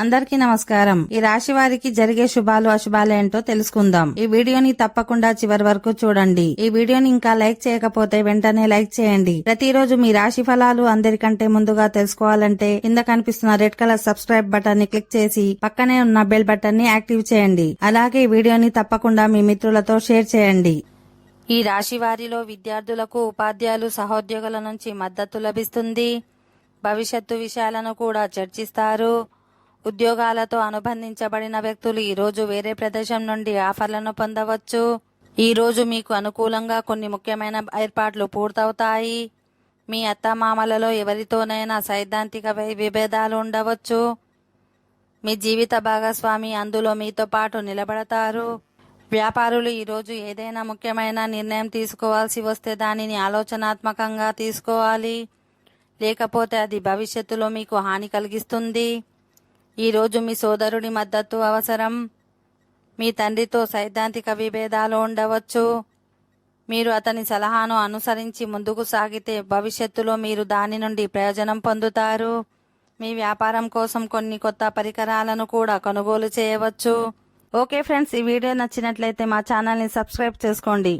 అందరికీ నమస్కారం. ఈ రాశి వారికి జరిగే శుభాలు అశుభాలు ఏంటో తెలుసుకుందాం. ఈ వీడియోని తప్పకుండా చివరి వరకు చూడండి. ఈ వీడియోని ఇంకా లైక్ చేయకపోతే వెంటనే లైక్ చేయండి. ప్రతిరోజు మీ రాశి ఫలాలు అందరికంటే ముందుగా తెలుసుకోవాలంటే కింద కనిపిస్తున్న రెడ్ కలర్ సబ్స్క్రైబ్ బటన్ ని క్లిక్ చేసి పక్కనే ఉన్న బెల్ బటన్ ని యాక్టివ్ చేయండి. అలాగే ఈ వీడియోని తప్పకుండా మీ మిత్రులతో షేర్ చేయండి. ఈ రాశి వారిలో విద్యార్థులకు ఉపాధ్యాయులు సహోద్యోగుల నుంచి మద్దతు లభిస్తుంది. భవిష్యత్తు విషయాలను కూడా చర్చిస్తారు. ఉద్యోగాలతో అనుబంధించబడిన వ్యక్తులు ఈ రోజు వేరే ప్రదేశం నుండి ఆఫర్లను పొందవచ్చు. ఈ రోజు మీకు అనుకూలంగా కొన్ని ముఖ్యమైన ఏర్పాట్లు పూర్తవుతాయి. మీ అత్తమామలలో ఎవరితోనైనా సైద్ధాంతిక విభేదాలు ఉండవచ్చు. మీ జీవిత భాగస్వామి అందులో మీతో పాటు నిలబడతారు. వ్యాపారులు ఈరోజు ఏదైనా ముఖ్యమైన నిర్ణయం తీసుకోవాల్సి వస్తే దానిని ఆలోచనాత్మకంగా తీసుకోవాలి, లేకపోతే అది భవిష్యత్తులో మీకు హాని కలిగిస్తుంది. ఈరోజు మీ సోదరుడి మద్దతు అవసరం. మీ తండ్రితో సైద్ధాంతిక విభేదాలు ఉండవచ్చు. మీరు అతని సలహాను అనుసరించి ముందుకు సాగితే భవిష్యత్తులో మీరు దాని నుండి ప్రయోజనం పొందుతారు. మీ వ్యాపారం కోసం కొన్ని కొత్త పరికరాలను కూడా కొనుగోలు చేయవచ్చు. ఓకే ఫ్రెండ్స్, ఈ వీడియో నచ్చినట్లయితే మా ఛానల్ని సబ్స్క్రైబ్ చేసుకోండి.